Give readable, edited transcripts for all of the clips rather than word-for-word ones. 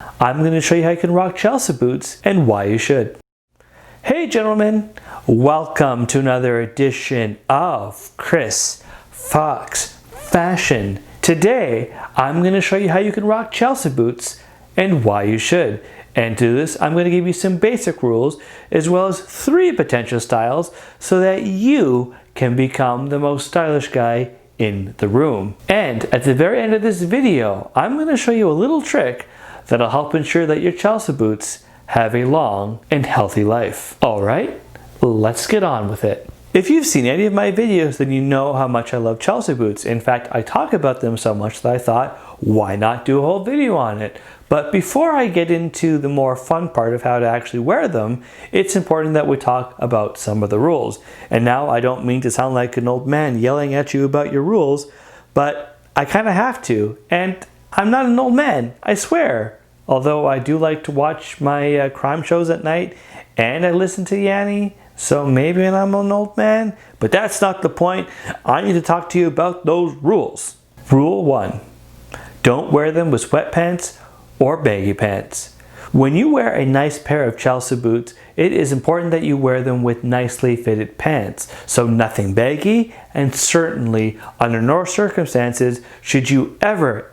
I'm going to show you how you can rock Chelsea boots and why you should. Hey gentlemen, welcome to another edition of Chris Fox Fashion. Today, I'm going to show you how you can rock Chelsea boots and why you should. And to this, I'm going to give you some basic rules as well as 3 potential styles so that you can become the most stylish guy in the room. And at the very end of this video, I'm going to show you a little trick that'll help ensure that your Chelsea boots have a long and healthy life. All right, let's get on with it. If you've seen any of my videos, then you know how much I love Chelsea boots. In fact, I talk about them so much that I thought, why not do a whole video on it? But before I get into the more fun part of how to actually wear them, it's important that we talk about some of the rules. And now I don't mean to sound like an old man yelling at you about your rules, but I kind of have to. And I'm not an old man, I swear. Although I do like to watch my crime shows at night and I listen to Yanni, so maybe I'm an old man, but that's not the point. I need to talk to you about those rules. Rule 1, don't wear them with sweatpants or baggy pants. When you wear a nice pair of Chelsea boots, it is important that you wear them with nicely fitted pants. So nothing baggy, and certainly under no circumstances should you ever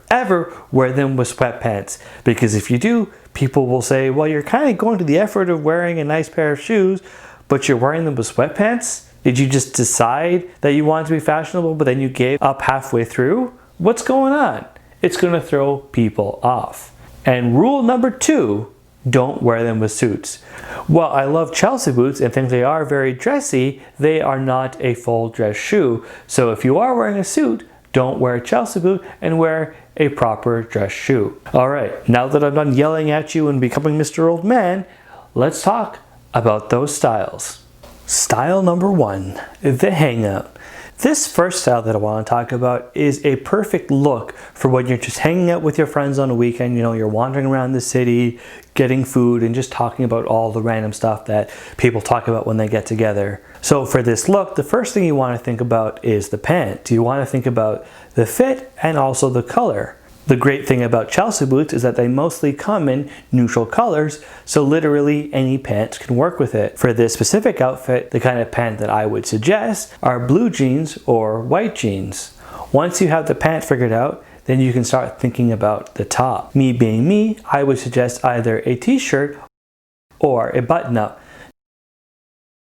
wear them with sweatpants. Because if you do, people will say, well, you're kind of going to the effort of wearing a nice pair of shoes, but you're wearing them with sweatpants? Did you just decide that you wanted to be fashionable, but then you gave up halfway through? What's going on? It's going to throw people off. And rule number 2, don't wear them with suits. While I love Chelsea boots and think they are very dressy, they are not a full dress shoe. So if you are wearing a suit, don't wear a Chelsea boot and wear a proper dress shoe. All right, now that I'm done yelling at you and becoming Mr. Old Man, let's talk about those styles. Style number 1, the Hangout. This first style that I want to talk about is a perfect look for when you're just hanging out with your friends on a weekend. You know, you're wandering around the city, getting food, and just talking about all the random stuff that people talk about when they get together. So for this look, the first thing you want to think about is the pant. You want to think about the fit and also the color. The great thing about Chelsea boots is that they mostly come in neutral colors, so literally any pants can work with it. For this specific outfit, the kind of pant that I would suggest are blue jeans or white jeans. Once you have the pant figured out, then you can start thinking about the top. Me being me, I would suggest either a t-shirt or a button-up.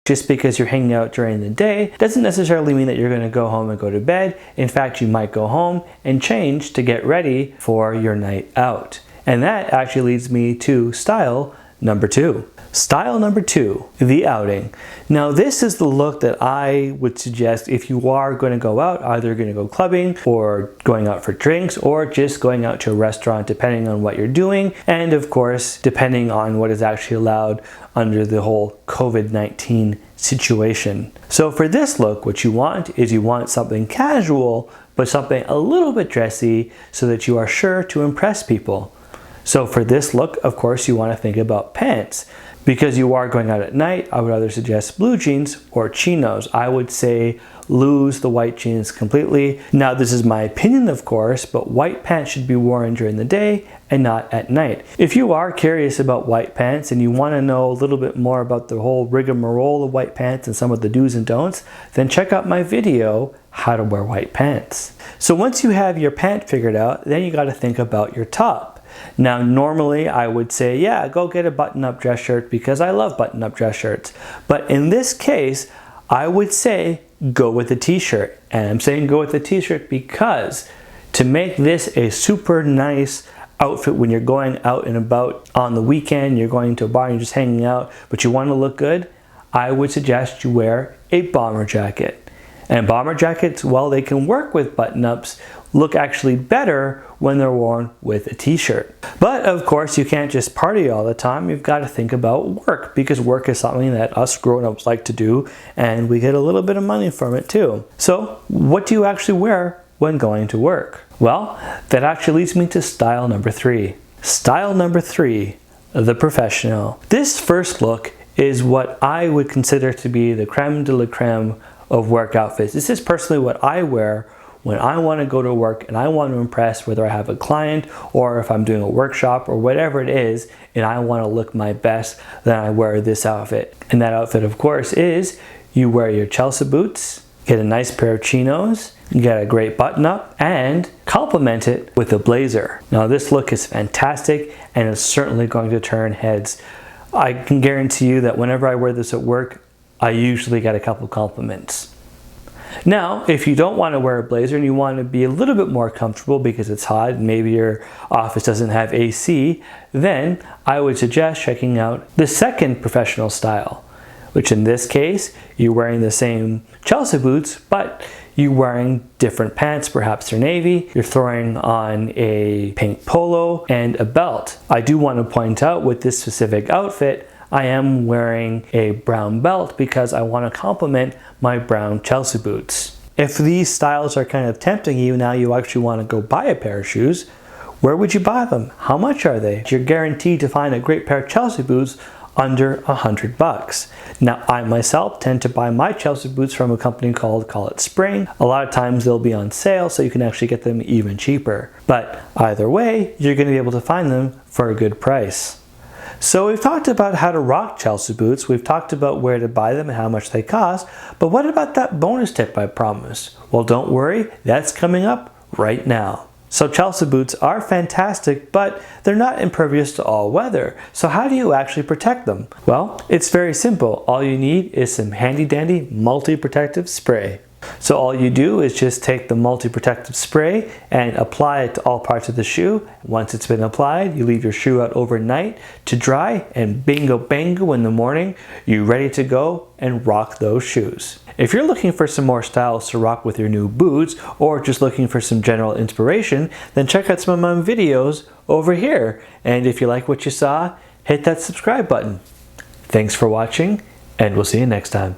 Just because you're hanging out during the day doesn't necessarily mean that you're going to go home and go to bed. In fact, you might go home and change to get ready for your night out. And that actually leads me to style number 2. Style number 2, the outing. Now this is the look that I would suggest if you are going to go out, either going to go clubbing or going out for drinks or just going out to a restaurant depending on what you're doing, and of course depending on what is actually allowed under the whole COVID-19 situation. So for this look, what you want is you want something casual but something a little bit dressy so that you are sure to impress people. So for this look, of course, you want to think about pants. Because you are going out at night, I would either suggest blue jeans or chinos. I would say lose the white jeans completely. Now this is my opinion, of course, but white pants should be worn during the day and not at night. If you are curious about white pants and you want to know a little bit more about the whole rigmarole of white pants and some of the do's and don'ts, then check out my video, How to Wear White Pants. So once you have your pant figured out, then you got to think about your top. Now normally I would say, yeah, go get a button-up dress shirt because I love button-up dress shirts. But in this case, I would say go with a t-shirt. And I'm saying go with a t-shirt because to make this a super nice outfit when you're going out and about on the weekend, you're going to a bar and you're just hanging out, but you want to look good, I would suggest you wear a bomber jacket. And bomber jackets, while they can work with button-ups, look actually better when they're worn with a t-shirt. But of course, you can't just party all the time. You've got to think about work because work is something that us grown-ups like to do and we get a little bit of money from it too. So what do you actually wear when going to work? Well, that actually leads me to style number 3. Style number 3, the professional. This first look is what I would consider to be the creme de la creme of work outfits. This is personally what I wear when I want to go to work and I want to impress, whether I have a client or if I'm doing a workshop or whatever it is, and I want to look my best, then I wear this outfit. And that outfit, of course, is you wear your Chelsea boots, get a nice pair of chinos, get a great button up, and complement it with a blazer. Now this look is fantastic and it's certainly going to turn heads. I can guarantee you that whenever I wear this at work, I usually get a couple compliments. Now, if you don't want to wear a blazer and you want to be a little bit more comfortable because it's hot and maybe your office doesn't have AC, then I would suggest checking out the second professional style, which in this case, you're wearing the same Chelsea boots, but you're wearing different pants. Perhaps they're navy, you're throwing on a pink polo and a belt. I do want to point out with this specific outfit, I am wearing a brown belt because I want to complement my brown Chelsea boots. If these styles are kind of tempting you, now you actually want to go buy a pair of shoes, where would you buy them? How much are they? You're guaranteed to find a great pair of Chelsea boots under $100. Now, I myself tend to buy my Chelsea boots from a company called Call It Spring. A lot of times they'll be on sale, so you can actually get them even cheaper. But either way, you're going to be able to find them for a good price. So we've talked about how to rock Chelsea boots, we've talked about where to buy them and how much they cost, but what about that bonus tip I promised? Well, don't worry, that's coming up right now. So Chelsea boots are fantastic, but they're not impervious to all weather. So how do you actually protect them? Well, it's very simple. All you need is some handy dandy multi-protective spray. So all you do is just take the multi-protective spray and apply it to all parts of the shoe. Once it's been applied, you leave your shoe out overnight to dry, and bingo bango, in the morning, you're ready to go and rock those shoes. If you're looking for some more styles to rock with your new boots, or just looking for some general inspiration, then check out some of my videos over here. And if you like what you saw, hit that subscribe button. Thanks for watching, and we'll see you next time.